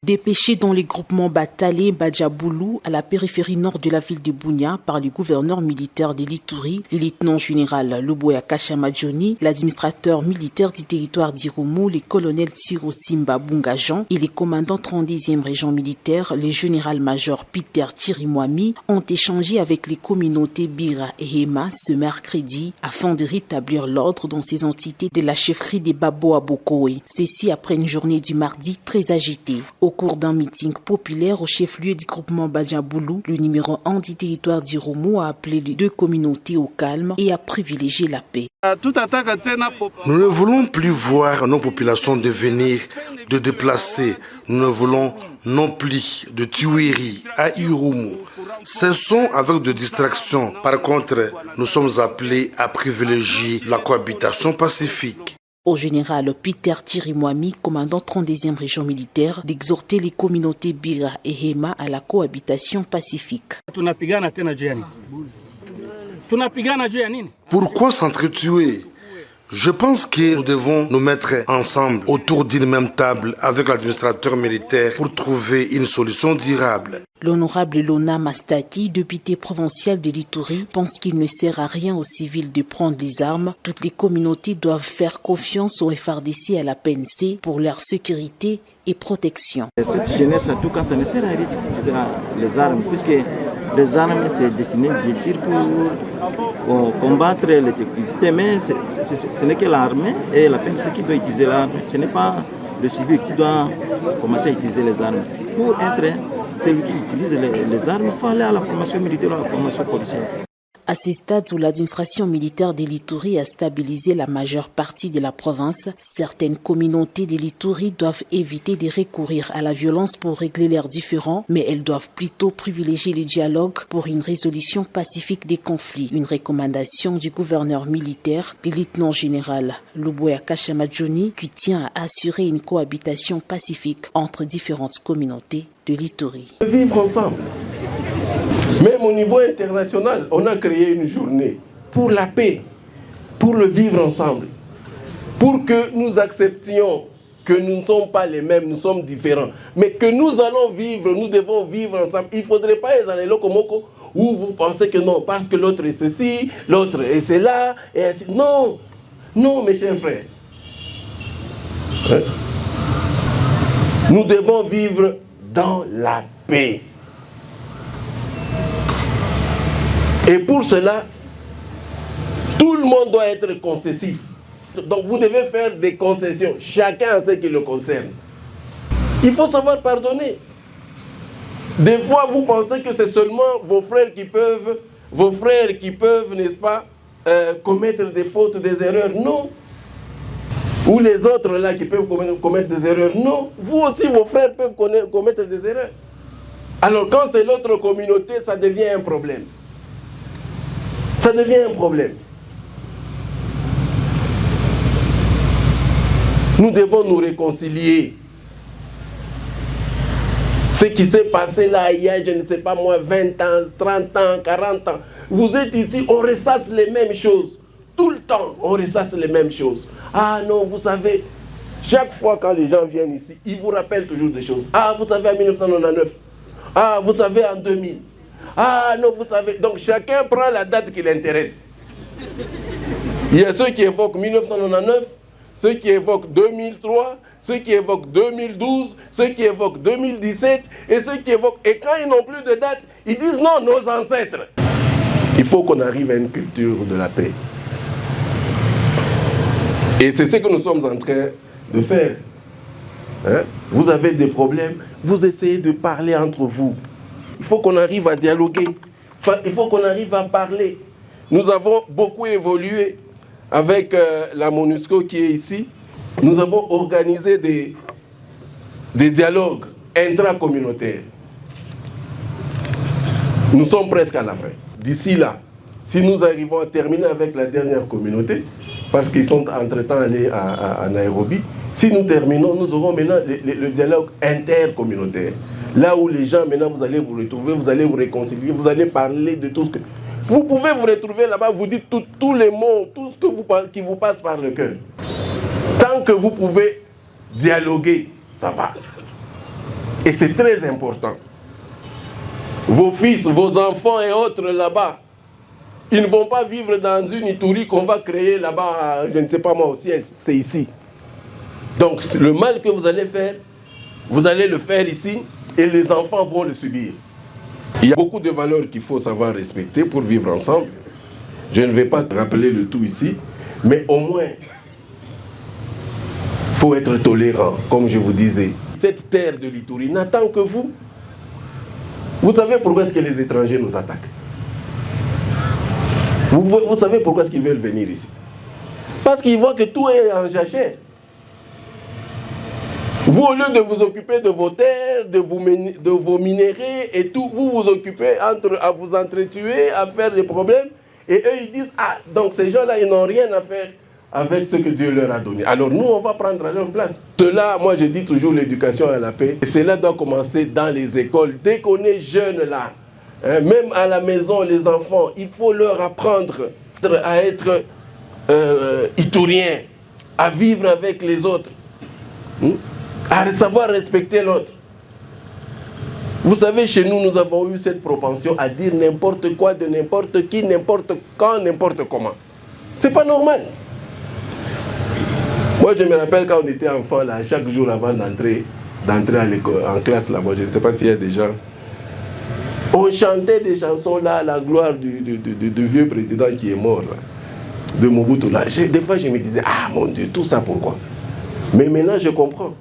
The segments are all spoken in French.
Dépêché dans les groupements Batalé, Badjaboulou, à la périphérie nord de la ville de Bunia, par le gouverneur militaire de l'Ituri, le lieutenant-général Luboya Kashamadjoni, l'administrateur militaire du territoire d'Irumu, le colonel Tsiro Simba Bungajan et les commandants 30e région militaire, le général-major Peter Chirimwami, ont échangé avec les communautés Bira et Hema ce mercredi afin de rétablir l'ordre dans ces entités de la chefferie des Baboa Bokoé. Ceci après une journée du mardi très agitée. Au cours d'un meeting populaire au chef-lieu du groupement Badjaboulou, le numéro 1 du territoire d'Irumu a appelé les deux communautés au calme et à privilégier la paix. Nous ne voulons plus voir nos populations devenir de déplacés. Nous ne voulons non plus de tueries à Irumu. Cessons avec de distractions. Par contre, nous sommes appelés à privilégier la cohabitation pacifique. Au général Peter Chirimwami, commandant 32e région militaire, d'exhorter les communautés Bira et Hema à la cohabitation pacifique. Pourquoi s'entretuer? Je pense que nous devons nous mettre ensemble autour d'une même table avec l'administrateur militaire pour trouver une solution durable. L'honorable Lona Mastaki, député provincial de l'Ituri, pense qu'il ne sert à rien aux civils de prendre les armes. Toutes les communautés doivent faire confiance au FRDC et à la PNC pour leur sécurité et protection. Cette jeunesse, en tout cas, ça ne sert à rien d'utiliser les armes, puisque les armes, c'est destiné bien sûr pour combattre les technicités, mais ce n'est que l'armée et la PNC qui doit utiliser l'arme. Ce n'est pas le civil qui doit commencer à utiliser les armes. Pour être celui qui utilise les armes, il faut aller à la formation militaire ou à la formation policière. À ce stade où l'administration militaire de l'Ituri a stabilisé la majeure partie de la province, certaines communautés de l'Ituri doivent éviter de recourir à la violence pour régler leurs différends, mais elles doivent plutôt privilégier le dialogue pour une résolution pacifique des conflits. Une recommandation du gouverneur militaire, le lieutenant-général Luboya Kashamadjoni, qui tient à assurer une cohabitation pacifique entre différentes communautés de l'Ituri. Vivre ensemble. Même au niveau international, on a créé une journée pour la paix, pour le vivre ensemble, pour que nous acceptions que nous ne sommes pas les mêmes, nous sommes différents, mais que nous allons vivre, nous devons vivre ensemble. Il ne faudrait pas être dans les locomoko où vous pensez que non, parce que l'autre est ceci, l'autre est cela, et ainsi. Non, non mes chers frères. Nous devons vivre dans la paix. Et pour cela, tout le monde doit être concessif. Donc vous devez faire des concessions, chacun a ce qui le concerne. Il faut savoir pardonner. Des fois, vous pensez que c'est seulement vos frères qui peuvent, n'est-ce pas, commettre des fautes, des erreurs. Non. Ou les autres là qui peuvent commettre des erreurs. Non. Vous aussi, vos frères peuvent commettre des erreurs. Alors quand c'est l'autre communauté, ça devient un problème. Ça devient un problème. Nous devons nous réconcilier. Ce qui s'est passé là, il y a, je ne sais pas moi, 20 ans, 30 ans, 40 ans. Vous êtes ici, on ressasse les mêmes choses. Tout le temps, on ressasse les mêmes choses. Ah non, vous savez, chaque fois quand les gens viennent ici, ils vous rappellent toujours des choses. Ah, vous savez, en 1999. Ah, vous savez, en 2000. Ah non, vous savez, donc chacun prend la date qui l'intéresse. Il y a ceux qui évoquent 1999, ceux qui évoquent 2003, ceux qui évoquent 2012, ceux qui évoquent 2017, et ceux qui évoquent... Et quand ils n'ont plus de date, ils disent non, nos ancêtres. Il faut qu'on arrive à une culture de la paix. Et c'est ce que nous sommes en train de faire. Hein? Vous avez des problèmes, vous essayez de parler entre vous. Il faut qu'on arrive à dialoguer. Il faut qu'on arrive à parler. Nous avons beaucoup évolué avec la MONUSCO qui est ici. Nous avons organisé des dialogues intracommunautaires. Nous sommes presque à la fin. D'ici là, si nous arrivons à terminer avec la dernière communauté, parce qu'ils sont entre-temps allés à Nairobi, si nous terminons, nous aurons maintenant le dialogue intercommunautaire. Là où les gens, maintenant, vous allez vous retrouver, vous allez vous réconcilier, vous allez parler de tout ce que... Vous pouvez vous retrouver là-bas, vous dites tous les mots, tout ce qui vous passe par le cœur. Tant que vous pouvez dialoguer, ça va. Et c'est très important. Vos fils, vos enfants et autres là-bas, ils ne vont pas vivre dans une Ituri qu'on va créer là-bas, je ne sais pas moi, au ciel. C'est ici. Donc le mal que vous allez faire, vous allez le faire ici et les enfants vont le subir. Il y a beaucoup de valeurs qu'il faut savoir respecter pour vivre ensemble. Je ne vais pas rappeler le tout ici, mais au moins, il faut être tolérant, comme je vous disais. Cette terre de l'Ituri n'attend que vous. Vous savez pourquoi est-ce que les étrangers nous attaquent? Vous savez pourquoi est-ce qu'ils veulent venir ici? Parce qu'ils voient que tout est en jachère. Vous, au lieu de vous occuper de vos terres, de vos minéraux et tout, vous vous occupez à vous entretuer, à faire des problèmes. Et eux, ils disent, ah, donc ces gens-là, ils n'ont rien à faire avec ce que Dieu leur a donné. Alors nous, on va prendre à leur place. Cela, moi, je dis toujours l'éducation à la paix. Et cela doit commencer dans les écoles. Dès qu'on est jeune là, même à la maison, les enfants, il faut leur apprendre à être itouriens, à vivre avec les autres. À savoir respecter l'autre. Vous savez, chez nous, nous avons eu cette propension à dire n'importe quoi de n'importe qui, n'importe quand, n'importe comment. C'est pas normal. Moi, je me rappelle quand on était enfant, là, chaque jour avant d'entrer à l'école, en classe là-bas, je ne sais pas s'il y a des gens. On chantait des chansons là à la gloire du vieux président qui est mort, là, de Mobutu. Là. Des fois, je me disais, ah mon Dieu, tout ça pourquoi? Mais maintenant, je comprends.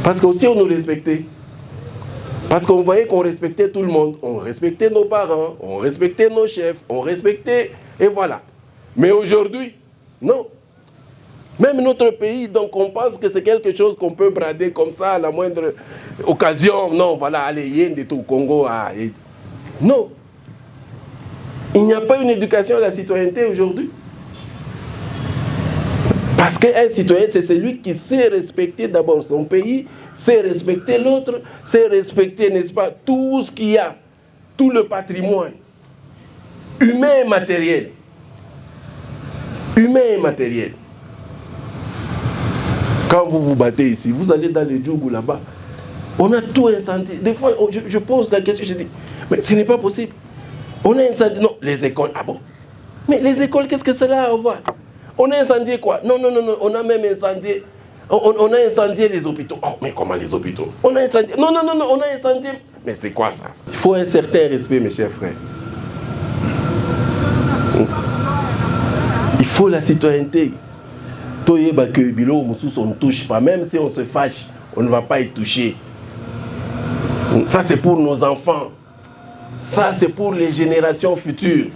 Parce qu'aussi on nous respectait. Parce qu'on voyait qu'on respectait tout le monde. On respectait nos parents, on respectait nos chefs, on respectait... Et voilà. Mais aujourd'hui, non. Même notre pays, donc on pense que c'est quelque chose qu'on peut brader comme ça à la moindre occasion. Non, voilà, allez, Yende au Congo. Non. Il n'y a pas une éducation à la citoyenneté aujourd'hui. Parce qu'un citoyen, c'est celui qui sait respecter d'abord son pays, sait respecter l'autre, sait respecter, n'est-ce pas, tout ce qu'il y a, tout le patrimoine, humain et matériel. Humain et matériel. Quand vous vous battez ici, vous allez dans les Djougou là-bas, on a tout incendié. Des fois, je pose la question, je dis, mais ce n'est pas possible. On a incendié, non, les écoles, ah bon? Mais les écoles, qu'est-ce que cela a à voir? On a incendié quoi? Non, on a même incendié. On a incendié les hôpitaux. Oh, mais comment les hôpitaux? On a incendié. Non, on a incendié. Mais c'est quoi ça? Il faut un certain respect, mes chers frères. Il faut la citoyenneté. Toyeba que Bilo, on ne touche pas. Même si on se fâche, on ne va pas y toucher. Ça, c'est pour nos enfants. Ça, c'est pour les générations futures.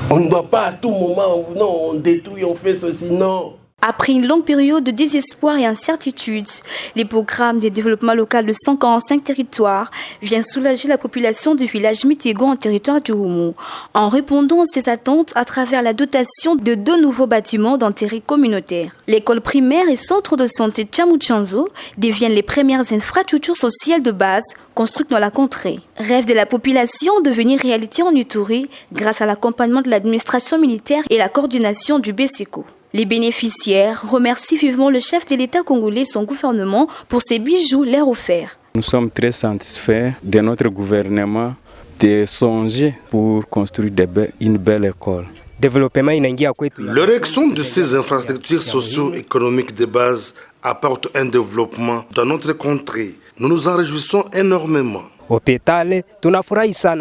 On ne doit pas à tout moment, non, on détruit, on fait ceci, non. Après une longue période de désespoir et incertitude, les programmes de développement local de 145 territoires viennent soulager la population du village Mitego en territoire du Houmou, en répondant à ces attentes à travers la dotation de 2 nouveaux bâtiments d'intérêt communautaire. L'école primaire et centre de santé Tchamuchanzo deviennent les premières infrastructures sociales de base construites dans la contrée. Rêve de la population devenir réalité en Ituri grâce à l'accompagnement de l'administration militaire et la coordination du BSECO. Les bénéficiaires remercient vivement le chef de l'État congolais et son gouvernement pour ces bijoux leur offerts. Nous sommes très satisfaits de notre gouvernement de songer pour construire une belle école. L'érection de ces infrastructures socio-économiques de base apporte un développement dans notre contrée. Nous nous en réjouissons énormément.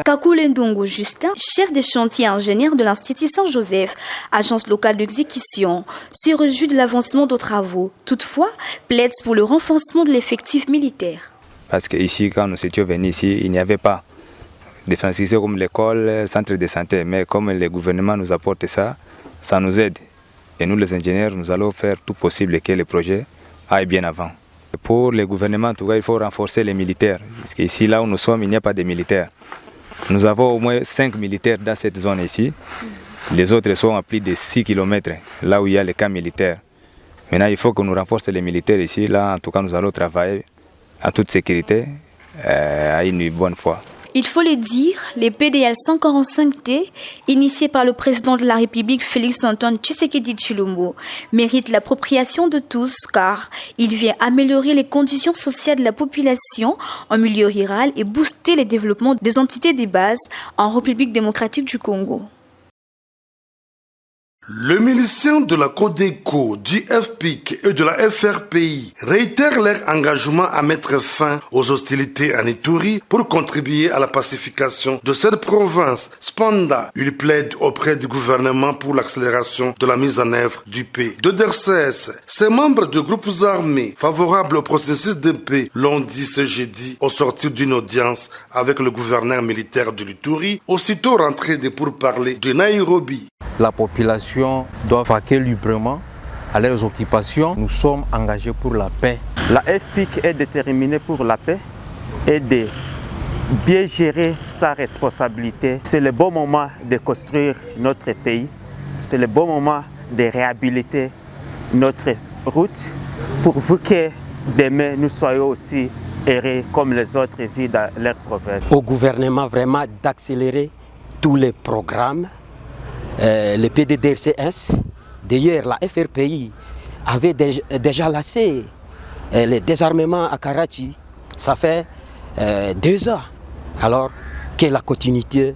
Kakule Ndongo Justin, chef de chantier ingénieur de l'Institut Saint-Joseph, agence locale d'exécution, se réjouit de l'avancement des travaux. Toutefois, plaide pour le renforcement de l'effectif militaire. Parce qu'ici, quand nous étions venus ici, il n'y avait pas d'infrastructures comme l'école, le centre de santé. Mais comme le gouvernement nous apporte ça, ça nous aide. Et nous, les ingénieurs, nous allons faire tout possible que le projet aille bien avant. Pour le gouvernement, en tout cas, il faut renforcer les militaires. Parce qu'ici, là où nous sommes, il n'y a pas de militaires. Nous avons au moins 5 militaires dans cette zone ici. Les autres sont à plus de 6 km, là où il y a les camps militaires. Maintenant, il faut que nous renforcions les militaires ici. Là, en tout cas, nous allons travailler en toute sécurité, à une bonne fois. Il faut le dire, les PDL 145T, initiés par le président de la République Félix-Antoine Tshisekedi Tshilombo, méritent l'appropriation de tous car il vient améliorer les conditions sociales de la population en milieu rural et booster le développement des entités de base en République démocratique du Congo. Le milicien de la Codeco, du FPIC et de la FRPI réitèrent leur engagement à mettre fin aux hostilités en Ituri pour contribuer à la pacification de cette province. Cependant, ils plaident auprès du gouvernement pour l'accélération de la mise en œuvre du paix. De DRCS, ces membres de groupes armés favorables au processus de paix l'ont dit ce jeudi au sortir d'une audience avec le gouverneur militaire de l'Ituri, aussitôt rentré de pourparlers de Nairobi. La population doit vaquer librement à leurs occupations. Nous sommes engagés pour la paix. La FPIC est déterminée pour la paix et de bien gérer sa responsabilité. C'est le bon moment de construire notre pays. C'est le bon moment de réhabiliter notre route pour que demain nous soyons aussi heureux comme les autres vivent dans leur province. Au gouvernement vraiment d'accélérer tous les programmes. Le PDDRCS, d'ailleurs la FRPI avait déjà lancé le désarmement à Karachi, ça fait 2 ans. Alors que la continuité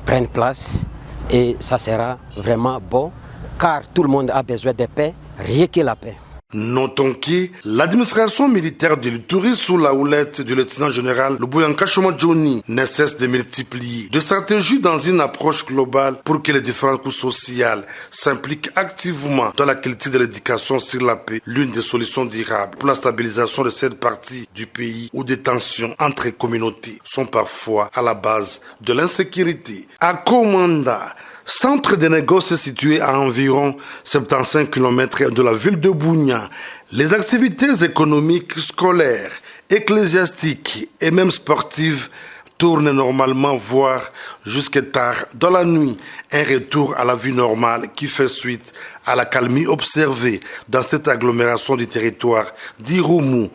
prenne place et ça sera vraiment bon car tout le monde a besoin de paix, rien que la paix. Notons que l'administration militaire de l'Ituri sous la houlette du lieutenant-général Lubuya Nkashama Johnny ne cesse de multiplier de stratégies dans une approche globale pour que les différentes couches sociales s'impliquent activement dans la qualité de l'éducation sur la paix, l'une des solutions durables pour la stabilisation de cette partie du pays où des tensions entre communautés sont parfois à la base de l'insécurité. À Komanda, centre de négoce situé à environ 75 km de la ville de Bunia, les activités économiques, scolaires, ecclésiastiques et même sportives tournent normalement, voire jusque tard dans la nuit. Un retour à la vie normale qui fait suite à la calmie observée dans cette agglomération du territoire d'Irumu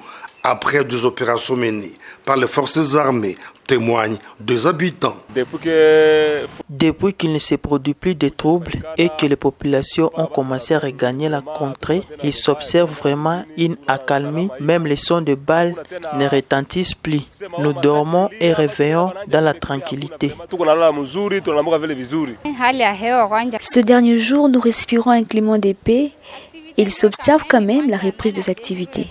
après 2 opérations menées par les forces armées, témoignent des habitants. Depuis qu'il ne se produit plus de troubles et que les populations ont commencé à regagner la contrée, il s'observe vraiment une accalmie, même les sons de balles ne retentissent plus. Nous dormons et réveillons dans la tranquillité. Ce dernier jour, nous respirons un climat de paix. Il s'observe quand même la reprise des activités.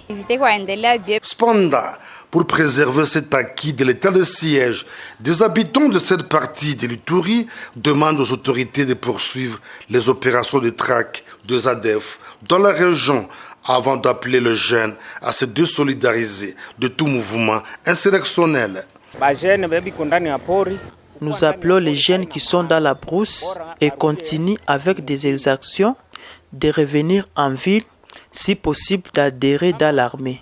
Cependant, pour préserver cet acquis de l'état de siège, des habitants de cette partie de l'Ituri demandent aux autorités de poursuivre les opérations de traque de ZADF dans la région avant d'appeler les jeunes à se désolidariser de tout mouvement insurrectionnel. Nous appelons les jeunes qui sont dans la brousse et continuent avec des exactions de revenir en ville, si possible d'adhérer dans l'armée.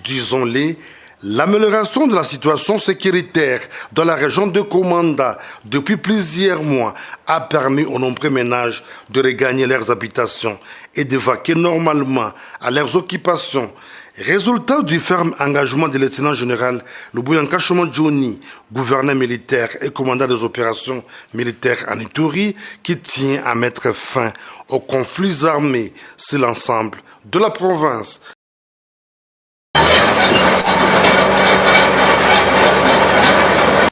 Disons-le, l'amélioration de la situation sécuritaire dans la région de Komanda depuis plusieurs mois a permis aux nombreux ménages de regagner leurs habitations et de vaquer normalement à leurs occupations. Résultat du ferme engagement du lieutenant-général Lubuya Nkashama Johnny, gouverneur militaire et commandant des opérations militaires en Ituri, qui tient à mettre fin aux conflits armés sur l'ensemble de la province.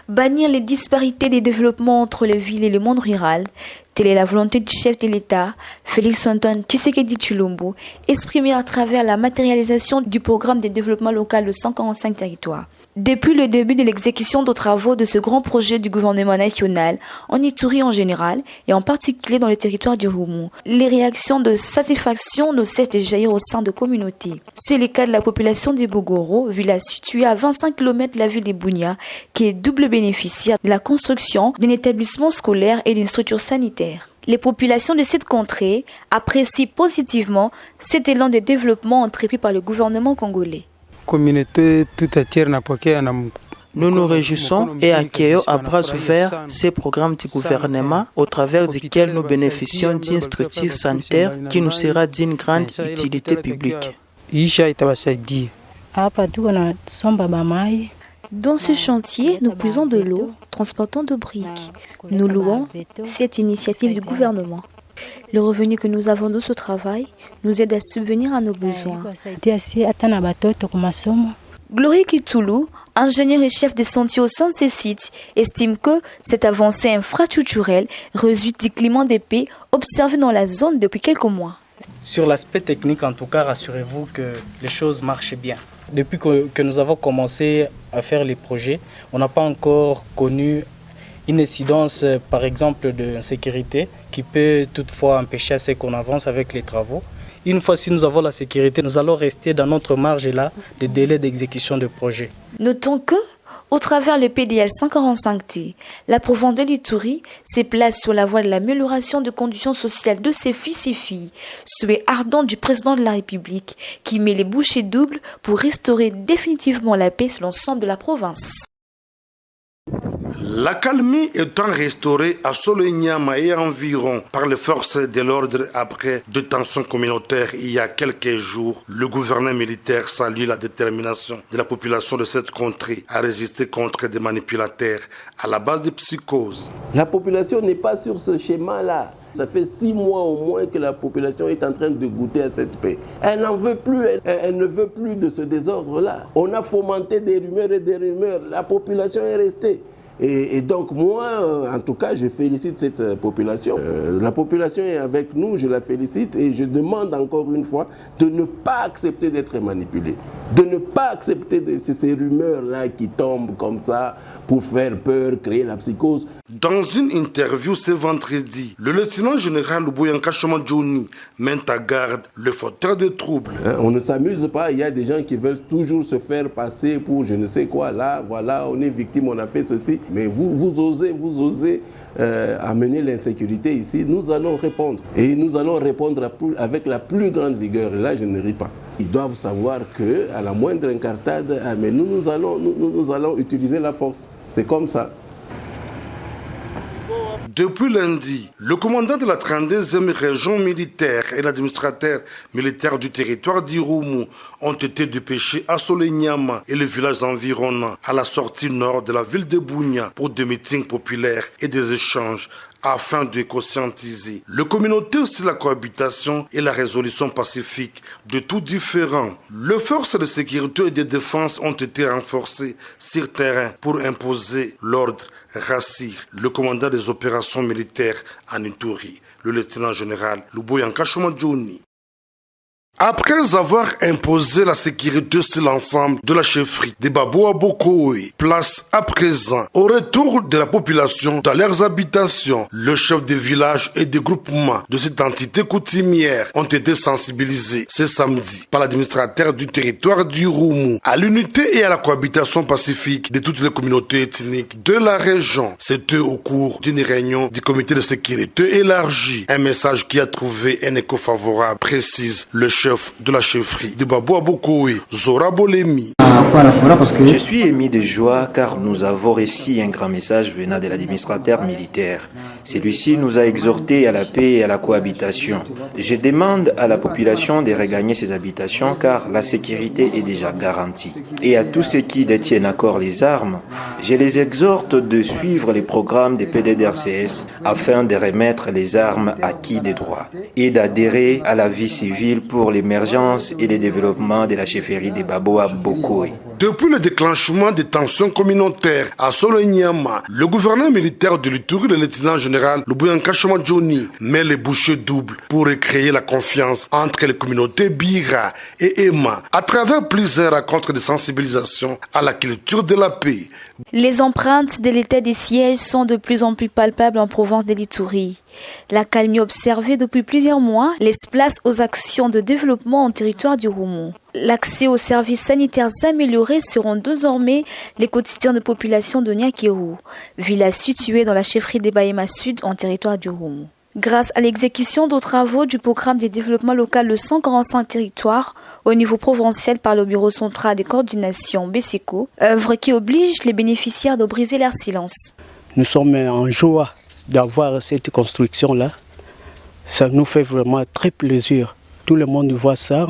Bannir les disparités des développements entre les villes et le monde rural, telle est la volonté du chef de l'État, Félix-Antoine Tshisekedi Tshilombo, exprimée à travers la matérialisation du programme de développement local de 145 territoires. Depuis le début de l'exécution des travaux de ce grand projet du gouvernement national, en Ituri en général, et en particulier dans le territoire du Rumu, les réactions de satisfaction ne cessent de jaillir au sein de communautés. C'est le cas de la population de Bogoro, village situé à 25 km de la ville de Bunia, qui est double bénéficiaire de la construction d'un établissement scolaire et d'une structure sanitaire. Les populations de cette contrée apprécient positivement cet élan de développement entrepris par le gouvernement congolais. Nous nous réjouissons et accueillons à bras ouverts ces programmes du gouvernement au travers duquel nous bénéficions d'une structure sanitaire qui nous sera d'une grande utilité publique. Dans ce chantier, nous puisons de l'eau, transportons de briques. Nous louons cette initiative du gouvernement. Le revenu que nous avons de ce travail nous aide à subvenir à nos besoins. Glory Kitoulou, ingénieur et chef de chantier au sein de ces sites, estime que cette avancée infrastructurelle résulte du climat de paix observé dans la zone depuis quelques mois. Sur l'aspect technique, en tout cas, rassurez-vous que les choses marchent bien. Depuis que nous avons commencé à faire les projets, on n'a pas encore connu une incidence, par exemple, de sécurité qui peut toutefois empêcher à ce qu'on avance avec les travaux. Une fois si nous avons la sécurité, nous allons rester dans notre marge là de délai d'exécution de projet. Notons que, au travers le PDL 145T, la province de l'Ituri se place sur la voie de l'amélioration des conditions sociales de ses fils et filles, souhait ardent du président de la République qui met les bouchées doubles pour restaurer définitivement la paix sur l'ensemble de la province. L'accalmie étant restaurée à Solé-Niama et environ par les forces de l'ordre après deux tensions communautaires il y a quelques jours, le gouvernement militaire salue la détermination de la population de cette contrée à résister contre des manipulateurs à la base de psychose. La population n'est pas sur ce schéma-là. Ça fait 6 mois au moins que la population est en train de goûter à cette paix. Elle n'en veut plus, elle ne veut plus de ce désordre-là. On a fomenté des rumeurs et des rumeurs. La population est restée. Et donc moi, en tout cas, je félicite cette population. La population est avec nous, je la félicite et je demande encore une fois de ne pas accepter d'être manipulée. De ne pas accepter ces rumeurs-là qui tombent comme ça pour faire peur, créer la psychose. Dans une interview ce vendredi, le lieutenant général Luboyanka Chamadjouni met en garde le fauteur de troubles. On ne s'amuse pas, il y a des gens qui veulent toujours se faire passer pour je ne sais quoi. Là, voilà, on est victime, on a fait ceci. Mais vous osez amener l'insécurité ici, nous allons répondre. Et nous allons répondre avec la plus grande vigueur. Et là, je ne ris pas. Ils doivent savoir qu'à la moindre incartade, mais nous allons utiliser la force. C'est comme ça. Depuis lundi, le commandant de la 32e région militaire et l'administrateur militaire du territoire d'Irumu ont été dépêchés à Solé-Niama et les villages environnants à la sortie nord de la ville de Bunia pour des meetings populaires et des échanges afin de conscientiser les communautés sur la cohabitation et la résolution pacifique de tout différents. Les forces de sécurité et de défense ont été renforcées sur terrain pour imposer l'ordre, rassure le commandant des opérations militaires en Ituri, le lieutenant général Luboyanka Chamadjouni. Après avoir imposé la sécurité sur l'ensemble de la chefferie de Baboua Bokoé, place à présent au retour de la population dans leurs habitations. Le chef des villages et des groupements de cette entité coutumière ont été sensibilisés ce samedi par l'administrateur du territoire d'Irumu à l'unité et à la cohabitation pacifique de toutes les communautés ethniques de la région. C'était au cours d'une réunion du comité de sécurité élargi. Un message qui a trouvé un écho favorable, précise le chef de la chefferie de Baboua Bokoé, Zora Bolemi. Je suis ému de joie car nous avons reçu un grand message venant de l'administrateur militaire. Celui-ci nous a exhortés à la paix et à la cohabitation. Je demande à la population de regagner ses habitations car la sécurité est déjà garantie. Et à tous ceux qui détiennent encore les armes, je les exhorte de suivre les programmes des PDDRCS afin de remettre les armes acquis des droits et d'adhérer à la vie civile pour l'émergence et le développement de la chefferie de Baboua Bokoé. Depuis le déclenchement des tensions communautaires à Solé-Niama, le gouverneur militaire de l'Ituri, le lieutenant général Luboyanka Chamadjouni, met les bouchées doubles pour recréer la confiance entre les communautés Bira et Ema à travers plusieurs rencontres de sensibilisation à la culture de la paix. Les empreintes de l'état des sièges sont de plus en plus palpables en province de l'Ituri. La calmie observée depuis plusieurs mois laisse place aux actions de développement en territoire du Roumo. L'accès aux services sanitaires améliorés seront désormais les quotidiens de population de Niakiru, village située dans la chefferie des Bahema Sud en territoire du Roumo. Grâce à l'exécution de travaux du programme de développement local de 145 territoires au niveau provincial par le Bureau central de coordination BCECO, œuvre qui oblige les bénéficiaires de briser leur silence. Nous sommes en joie d'avoir cette construction-là. Ça nous fait vraiment très plaisir. Tout le monde voit ça.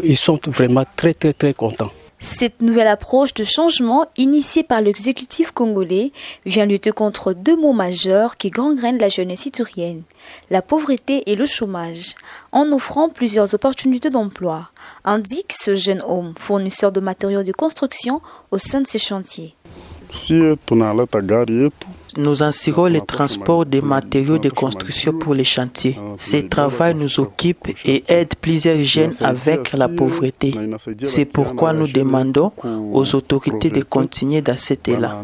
ils sont vraiment très contents. Cette nouvelle approche de changement initiée par l'exécutif congolais vient lutter contre deux maux majeurs qui gangrènent la jeunesse iturienne, la pauvreté et le chômage, en offrant plusieurs opportunités d'emploi, indique ce jeune homme, fournisseur de matériaux de construction au sein de ces chantiers. Nous assurons le transport des matériaux de construction pour les chantiers. Ce travail nous occupe et aide plusieurs jeunes avec la pauvreté. C'est pourquoi nous demandons aux autorités de continuer dans cet élan.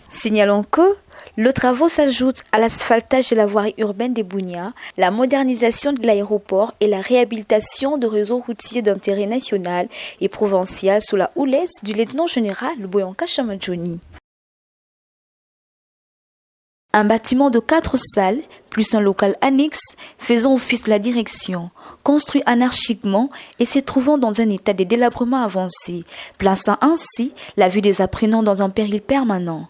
Signalons que le travaux s'ajoute à l'asphaltage de la voirie urbaine de Bunia, la modernisation de l'aéroport et la réhabilitation de réseaux routiers d'intérêt national et provincial sous la houlette du lieutenant général Luboya Kashama Johnny. Un bâtiment de 4 salles, plus un local annexe, faisant office de la direction, construit anarchiquement et se trouvant dans un état de délabrement avancé, plaçant ainsi la vie des apprenants dans un péril permanent.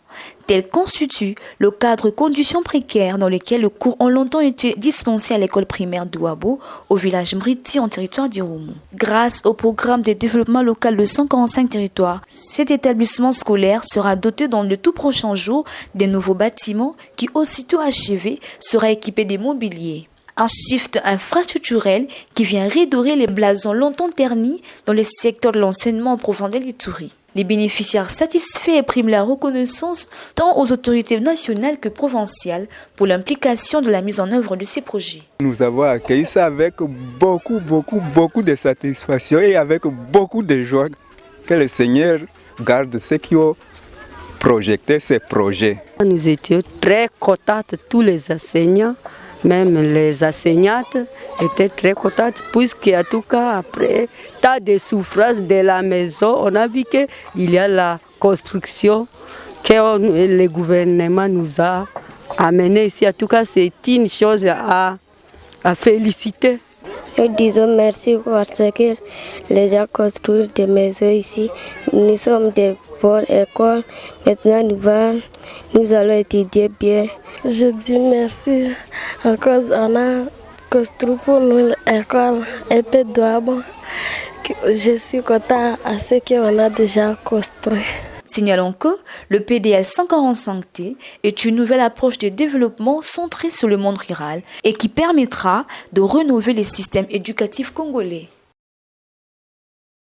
Tel constitue le cadre conditions précaires dans lesquelles les cours ont longtemps été dispensés à l'école primaire d'Ouabo, au village Mriti en territoire d'Irumu. Grâce au programme de développement local de 145 territoires, cet établissement scolaire sera doté dans de tout prochains jours de nouveaux bâtiments qui, aussitôt achevés, sera équipé de mobilier. Un shift infrastructurel qui vient redorer les blasons longtemps ternis dans le secteur de l'enseignement en province de l'Ituri. Les bénéficiaires satisfaits expriment la reconnaissance tant aux autorités nationales que provinciales pour l'implication de la mise en œuvre de ces projets. Nous avons accueilli ça avec beaucoup de satisfaction et avec beaucoup de joie. Que le Seigneur garde ceux qui ont projeté ces projets. Nous étions très contents, tous les enseignants. Même les enseignantes étaient très contentes, puisqu'en tout cas, après tant de souffrances de la maison, on a vu qu'il y a la construction que le gouvernement nous a amenée ici. En tout cas, c'est une chose à féliciter. Nous disons merci parce que les gens construisent des maisons ici. Nous sommes des bonnes écoles. Maintenant, nous allons étudier bien. Je dis merci à cause qu'on a construit pour nous l'école et puis d'Ouabo. Je suis content à ce qu'on a déjà construit. Signalons que le PDL 145T est une nouvelle approche de développement centrée sur le monde rural et qui permettra de renouveler les systèmes éducatifs congolais.